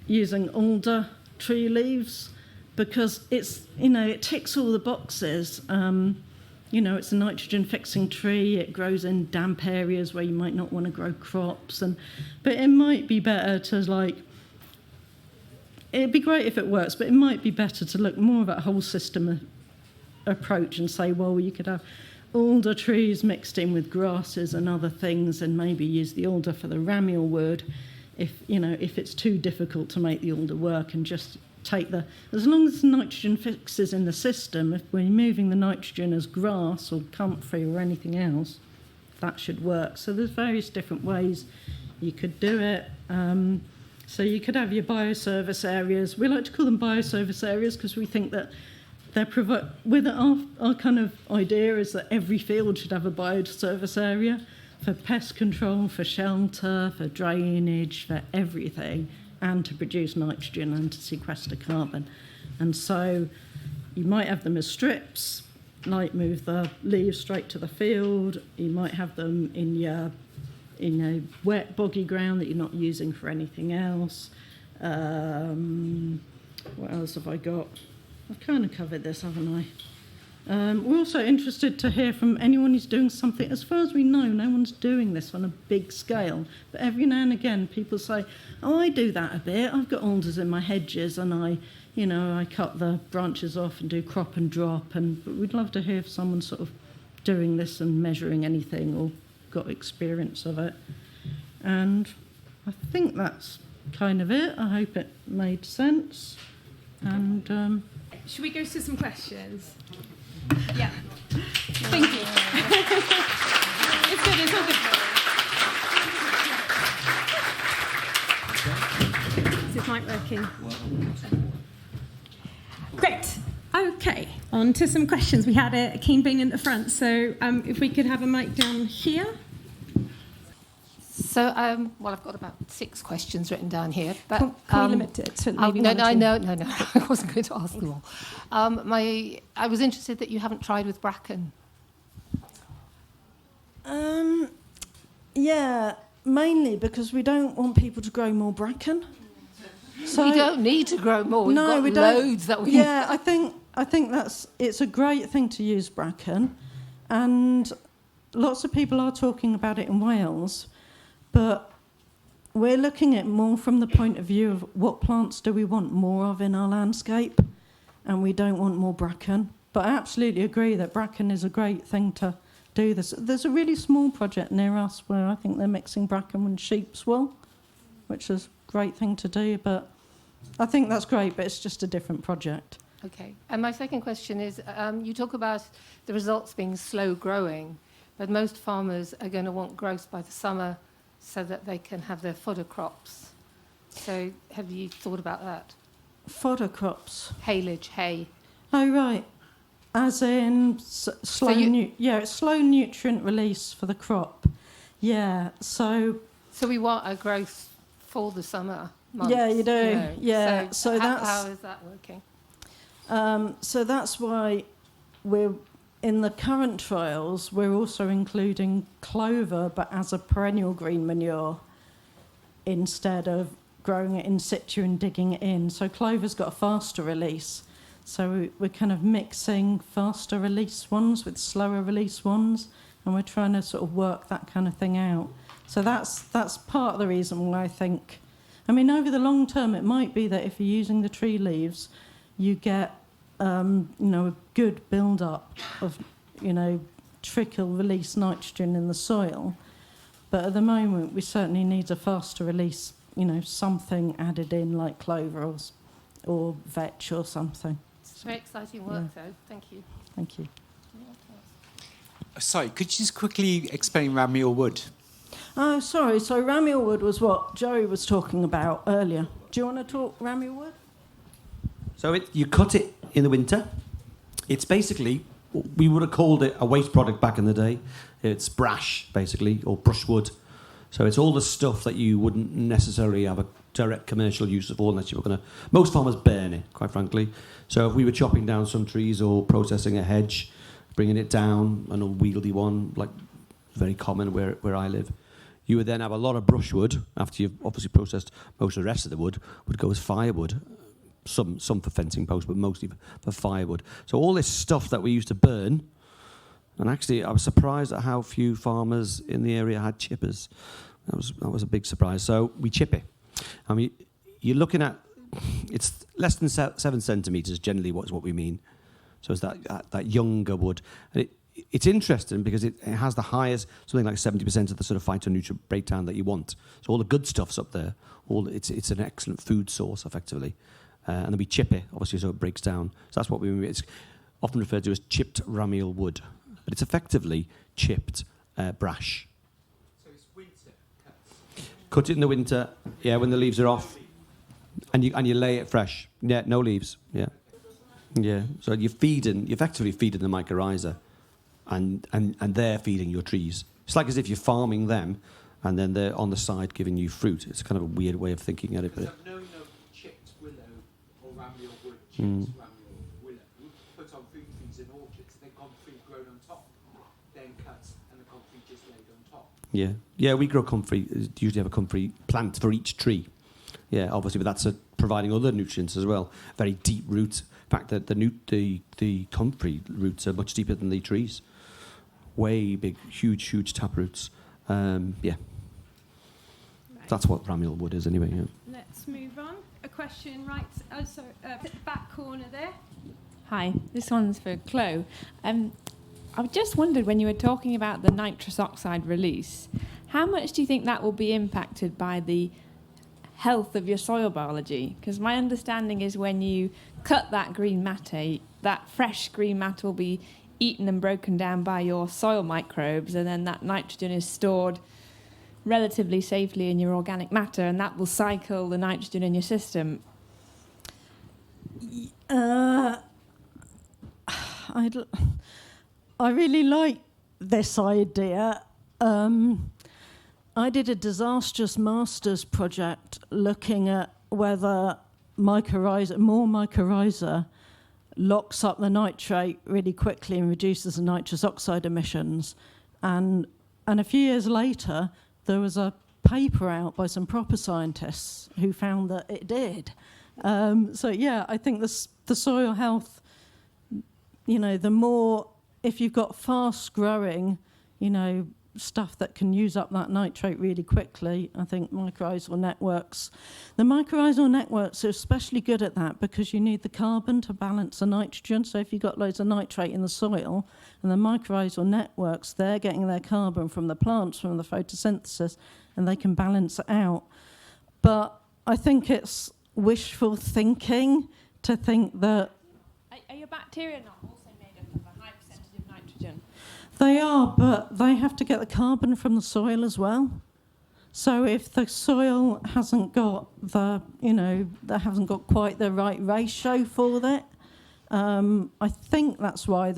using alder tree leaves because it's, it ticks all the boxes. It's a nitrogen fixing tree. It grows in damp areas where you might not want to grow crops. But it might be better to it'd be great if it works, but it might be better to look more at a whole system approach and say, well, you could have alder trees mixed in with grasses and other things, and maybe use the alder for the Ramiel Wood if it's too difficult to make the alder work, and just take as long as the nitrogen fixes in the system, if we're moving the nitrogen as grass or comfrey or anything else, that should work. So there's various different ways you could do it. So you could have your bioservice areas. We like to call them bioservice areas because we think that our kind of idea is that every field should have a bioservice area for pest control, for shelter, for drainage, for everything, and to produce nitrogen and to sequester carbon. And so you might have them as strips, like move the leaves straight to the field. You might have them in your wet, boggy ground that you're not using for anything else. What else have I got? I've kind of covered this, haven't I? We're also interested to hear from anyone who's doing something. As far as we know, no one's doing this on a big scale. But every now and again, people say, oh, I do that a bit. I've got alders in my hedges and I cut the branches off and do crop and drop. But we'd love to hear if someone's sort of doing this and measuring anything or got experience of it. And I think that's kind of it. I hope it made sense. And should we go to some questions? Yeah. Thank you. It's good. It's all good. Is this mic working? Great. Okay. On to some questions. We had a keen being in the front, so if we could have a mic down here. So, I've got about 6 questions written down here. But can we limit it to maybe no, one or two? no, I wasn't going to ask them all. I was interested that you haven't tried with bracken. Yeah, mainly because we don't want people to grow more bracken. So we don't need to grow more. We've got we loads don't. that we... Yeah, I think it's a great thing to use bracken, and lots of people are talking about it in Wales. But we're looking at more from the point of view of what plants do we want more of in our landscape, and we don't want more bracken. But I absolutely agree that bracken is a great thing to do this. There's a really small project near us where I think they're mixing bracken with sheep's wool, which is a great thing to do. But I think that's great, but it's just a different project. Okay. And my second question is, you talk about the results being slow growing, but most farmers are going to want growth by the summer so that they can have their fodder crops. So have you thought about that? Fodder crops? Haylage, hay. Oh, right. As in slow it's slow nutrient release for the crop. Yeah, so we want a growth for the summer months. Yeah, you do. Yeah. So how is that working? So that's why we're in the current trials, we're also including clover, but as a perennial green manure instead of growing it in situ and digging it in. So clover's got a faster release. So we're kind of mixing faster release ones with slower release ones, and we're trying to sort of work that kind of thing out. So that's part of the reason why I think, over the long term, it might be that if you're using the tree leaves, you get a good build-up of, trickle release nitrogen in the soil. But at the moment, we certainly need a faster release, something added in like clover or vetch or something. It's very exciting work, though. Thank you. Thank you. Sorry, could you just quickly explain Ramiel wood? Oh, sorry. So Ramiel wood was what Joey was talking about earlier. Do you want to talk Ramiel wood? So you cut it in the winter. It's basically, we would have called it a waste product back in the day. It's brash, basically, or brushwood. So it's all the stuff that you wouldn't necessarily have a direct commercial use of, unless you were going to... Most farmers burn it, quite frankly. So if we were chopping down some trees or processing a hedge, bringing it down, an unwieldy one, like very common where I live, you would then have a lot of brushwood, after you've obviously processed most of the rest of the wood, would go as firewood. Some for fencing posts, but mostly for firewood. So all this stuff that we used to burn, and actually I was surprised at how few farmers in the area had chippers. That was a big surprise. So we chip it. I mean, you're looking at, it's less than 7 centimetres generally what we mean. So it's that younger wood. And it's interesting because it has the highest, something like 70% of the sort of phytonutrient breakdown that you want. So all the good stuff's up there. It's an excellent food source, effectively. And then we chip it, obviously, so it breaks down. So that's what we mean. It's often referred to as chipped Ramiel wood. But it's effectively chipped brash. So it's winter cuts. Cut it in the winter, yeah, when the leaves are off. And you lay it fresh. Yeah, no leaves, yeah. Yeah, so you're effectively feeding the mycorrhiza, and they're feeding your trees. It's like as if you're farming them, and then they're on the side giving you fruit. It's kind of a weird way of thinking at it. But I've known of chipped willow or Ramiel wood, chipped Ramiel willow, put on fruit trees in orchards, then comfrey grown on top, then cut, and the comfrey just laid on top. Yeah, we grow comfrey. Usually have a comfrey plant for each tree. Yeah, obviously, but that's providing other nutrients as well. Very deep roots. In fact, the comfrey roots are much deeper than the trees. Way big, huge tap roots. Yeah. Right. That's what Ramiel wood is anyway, yeah. Let's move on. A question at the back corner there. Hi, this one's for Chloe. I just wondered, when you were talking about the nitrous oxide release, how much do you think that will be impacted by the health of your soil biology? Because my understanding is when you cut that green matter, that fresh green matter will be eaten and broken down by your soil microbes, and then that nitrogen is stored relatively safely in your organic matter, and that will cycle the nitrogen in your system. I really like this idea. I did a disastrous master's project looking at whether more mycorrhiza locks up the nitrate really quickly and reduces the nitrous oxide emissions. And a few years later, there was a paper out by some proper scientists who found that it did. So yeah, I think the soil health, the more, if you've got fast growing, stuff that can use up that nitrate really quickly, I think the mycorrhizal networks are especially good at that because you need the carbon to balance the nitrogen. So if you've got loads of nitrate in the soil, and the mycorrhizal networks, they're getting their carbon from the plants, from the photosynthesis, and they can balance it out. But I think it's wishful thinking to think that... Are your bacteria not also made up of a high percentage of nitrogen? They are, but they have to get the carbon from the soil as well. So if the soil hasn't got hasn't got quite the right ratio for that, I think that's why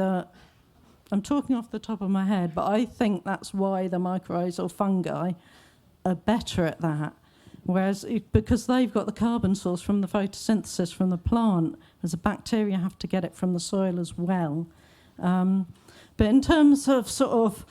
I'm talking off the top of my head, but I think that's why the mycorrhizal fungi are better at that. Whereas, because they've got the carbon source from the photosynthesis from the plant, as the bacteria have to get it from the soil as well. But in terms of sort of,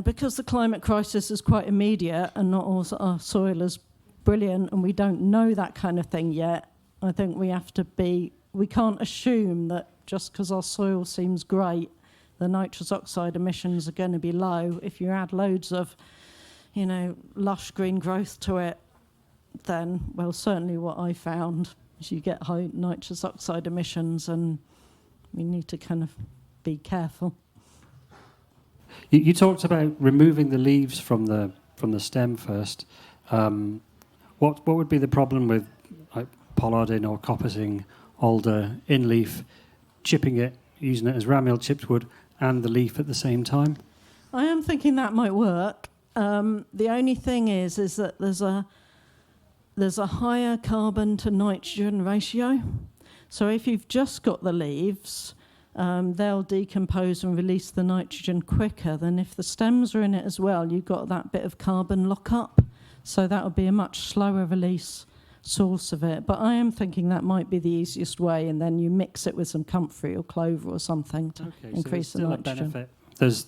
because the climate crisis is quite immediate and not all our soil is brilliant and we don't know that kind of thing yet, I think we can't assume that just because our soil seems great, the nitrous oxide emissions are going to be low. If you add loads of, lush green growth to it, then, well, certainly what I found is you get high nitrous oxide emissions, and we need to kind of be careful. You talked about removing the leaves from the stem first. What would be the problem with like pollarding or coppicing alder in leaf, chipping it, using it as Ramiel chipped wood, and the leaf at the same time? I am thinking that might work. The only thing is that there's a higher carbon to nitrogen ratio. So if you've just got the leaves, they'll decompose and release the nitrogen quicker than if the stems are in it as well. You've got that bit of carbon lockup, so that would be a much slower release source of it. But I am thinking that might be the easiest way, and then you mix it with some comfrey or clover or something to increase the nitrogen. Benefit. There's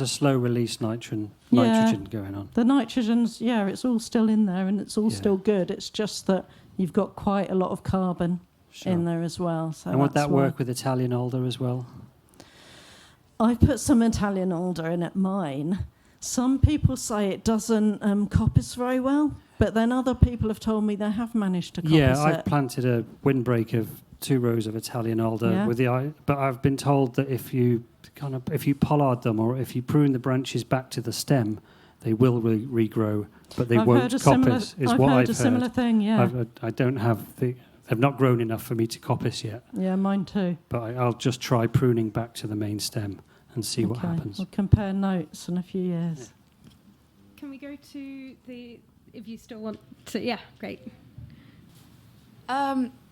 a slow release nitrogen going on. The nitrogen's, it's all still in there and it's all still good. It's just that you've got quite a lot of carbon in there as well. So and would that work with Italian alder as well? I've put some Italian alder in at mine. Some people say it doesn't coppice very well, but then other people have told me they have managed to coppice it. Yeah, I've planted a windbreak of 2 rows of Italian alder with but I've been told that if you pollard them or if you prune the branches back to the stem, they will regrow, but they won't coppice. I've heard a similar thing. Yeah, I don't have they've not grown enough for me to coppice yet. Yeah, mine too. But I'll just try pruning back to the main stem and see what happens. We'll compare notes in a few years. Yeah. Can we go to if you still want to? Yeah, great.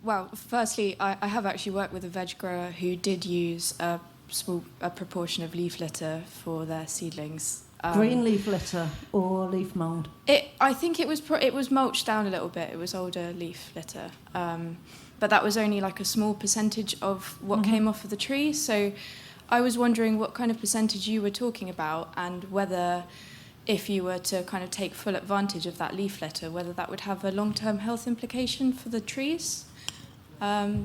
Well, firstly, I have actually worked with a veg grower who did use a proportion of leaf litter for their seedlings. Green leaf litter or leaf mould? I think it was mulched down a little bit. It was older leaf litter, but that was only like a small percentage of what came off of the tree. So I was wondering what kind of percentage you were talking about, and whether, if you were to kind of take full advantage of that leaf litter, whether that would have a long-term health implication for the trees.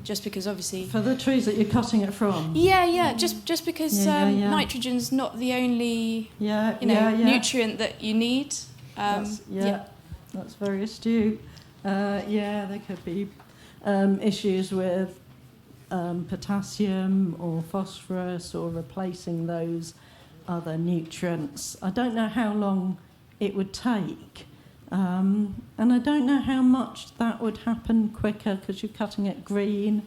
Just because obviously... For the trees that you're cutting it from? Yeah. Just because nitrogen's not the only nutrient that you need. That's very astute. There could be issues with potassium or phosphorus or replacing those other nutrients. I don't know how long it would take. And I don't know how much that would happen quicker because you're cutting it green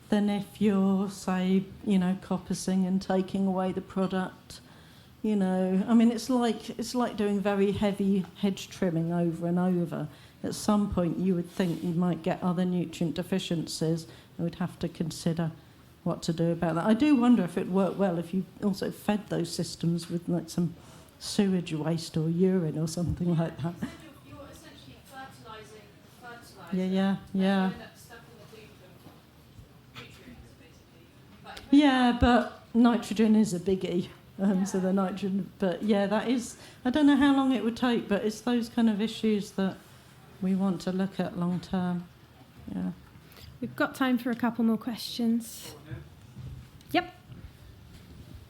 than if you're, say, coppicing and taking away the product. I mean, it's like doing very heavy hedge trimming over and over. At some point, you would think you might get other nutrient deficiencies and would have to consider what to do about that. I do wonder if it worked well if you also fed those systems with like some sewage waste or urine or something like that. Yeah. Yeah, but nitrogen is a biggie. So the nitrogen, but that is. I don't know how long it would take, but it's those kind of issues that we want to look at long term. Yeah. We've got time for a couple more questions. Yep.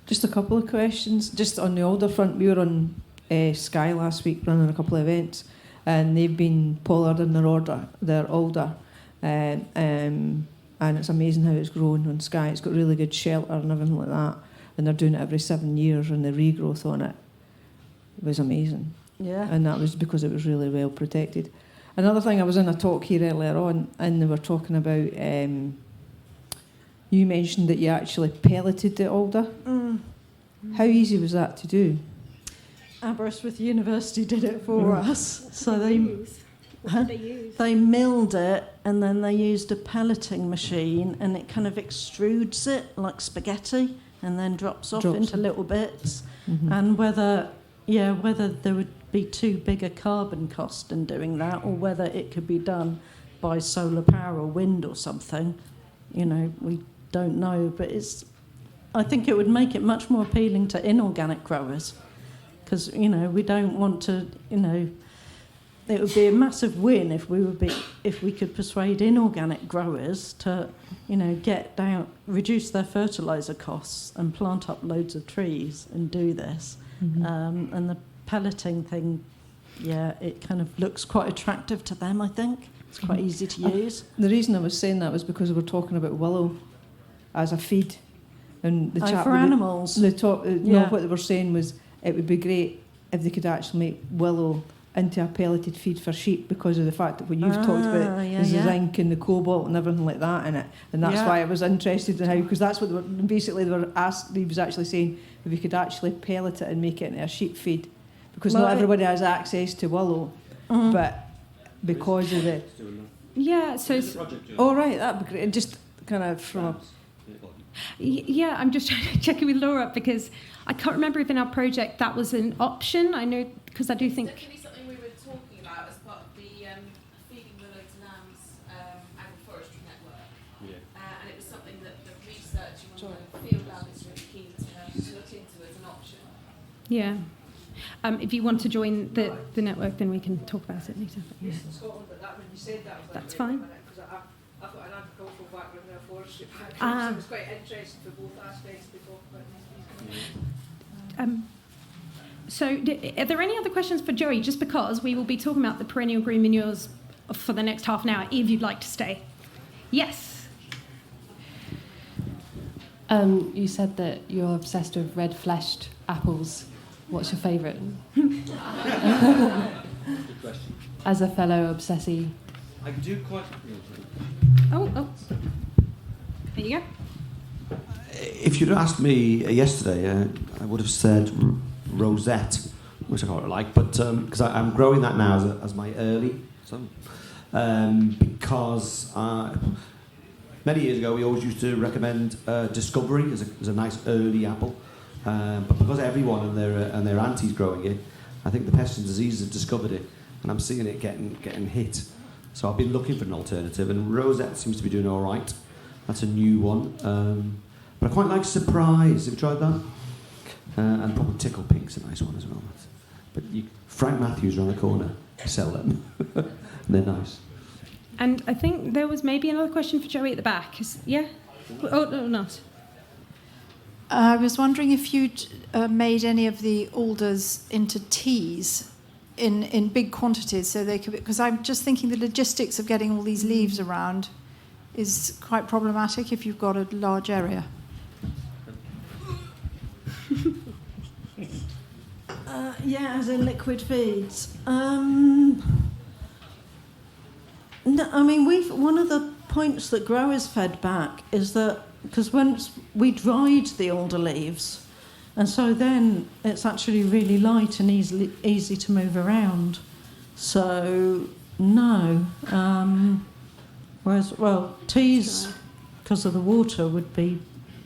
Just a couple of questions. Just on the alder front, we were on Sky last week running a couple of events. And they've been pollarding their alder, and it's amazing how it's grown on Sky. It's got really good shelter and everything like that, and they're doing it every 7 years, and the regrowth on it was amazing. Yeah. And that was because it was really well protected. Another thing, I was in a talk here earlier on, and they were talking about, you mentioned that you actually pelleted the alder. How easy was that to do? Aberystwyth University did it for us. So they use? They milled it and then they used a pelleting machine and it kind of extrudes it like spaghetti and then drops into little bits. And whether there would be too big a carbon cost in doing that or whether it could be done by solar power or wind or something, we don't know. But I think it would make it much more appealing to inorganic growers. Because we don't want to. It would be a massive win if we could persuade inorganic growers to, reduce their fertiliser costs and plant up loads of trees and do this. And the pelleting thing, it kind of looks quite attractive to them. I think it's quite easy to use. The reason I was saying that was because we were talking about willow as a feed, and the chat for animals. What they were saying was, it would be great if they could actually make willow into a pelleted feed for sheep because of the fact that when you've talked about the zinc and the cobalt and everything like that in it, and that's why I was interested in how, because that's what they were asked. He was actually saying if you could actually pellet it and make it into a sheep feed, because not everybody has access to willow, but because of the so that'd be great. Just kind of from I'm just checking with Laura because I can't remember if in our project that was an option. I know because I do think. Definitely something we were talking about as part of the Feeding Willow to Lambs Agroforestry Network. And it was something that the researching on the field lab is really keen to look into as an option. Yeah. If you want to join the network, then we can talk about it later. Yes, in Scotland, but that when you said that, I was like, that's fine. Because I've got an agricultural background and a forestry background, so it was quite interesting for both aspects to talk about these. So, are there any other questions for Joey? Just because we will be talking about the perennial green manures for the next half an hour, if you'd like to stay. Yes. You said that you're obsessed with red-fleshed apples. What's your favourite? Good question. As a fellow obsessee. I do quite... Oh. There you go. If you'd asked me yesterday, I would have said rosette, which I quite like, but because I'm growing that now as my early, because many years ago we always used to recommend Discovery as a nice early apple, but because everyone and their auntie's growing it, I think the pests and diseases have discovered it, and I'm seeing it getting hit. So I've been looking for an alternative, and rosette seems to be doing all right. That's a new one. But I quite like Surprise. Have you tried that? And probably Tickle Pink's a nice one as well. But Frank Matthews around the corner, sell them. And they're nice. And I think there was maybe another question for Joey at the back. Oh, no, not. I was wondering if you'd made any of the alders into teas in big quantities, so they could. Because I'm just thinking the logistics of getting all these leaves around is quite problematic if you've got a large area. As in liquid feeds. No, I mean, one of the points that growers fed back is that because once we dried the alder leaves, and so then it's actually really light and easy to move around. So no. Whereas, teas, because of the water, would be,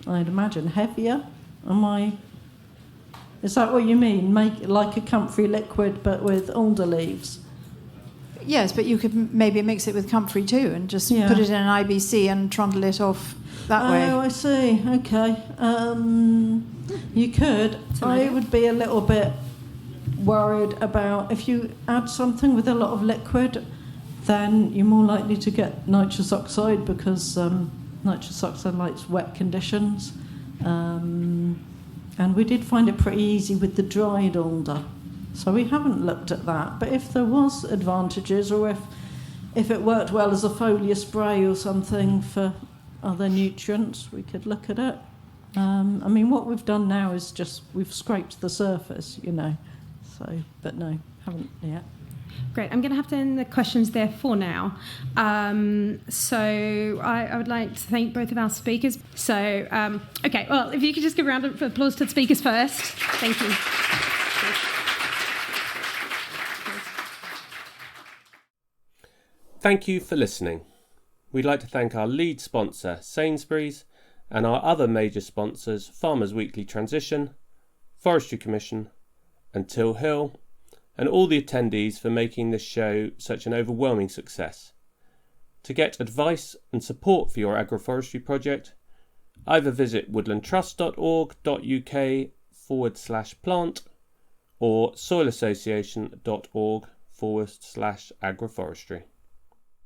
I'd imagine, heavier. Is that what you mean? Make it like a comfrey liquid, but with alder leaves? Yes, but you could maybe mix it with comfrey too, and just put it in an IBC and trundle it off that way. Oh, I see. Okay. You could. I would be a little bit worried about if you add something with a lot of liquid, then you're more likely to get nitrous oxide because nitrous oxide likes wet conditions. And we did find it pretty easy with the dried alder. So we haven't looked at that. But if there was advantages, or if it worked well as a foliar spray or something for other nutrients, we could look at it. I mean, what we've done now is just we've scraped the surface, So, but no, haven't yet. Great. I'm going to have to end the questions there for now. So I would like to thank both of our speakers. So, okay, well, if you could just give a round of applause to the speakers first. Thank you. Thank you for listening. We'd like to thank our lead sponsor, Sainsbury's, and our other major sponsors, Farmers Weekly Transition, Forestry Commission, and Till Hill, and all the attendees for making this show such an overwhelming success. To get advice and support for your agroforestry project, either visit woodlandtrust.org.uk/plant or soilassociation.org/agroforestry.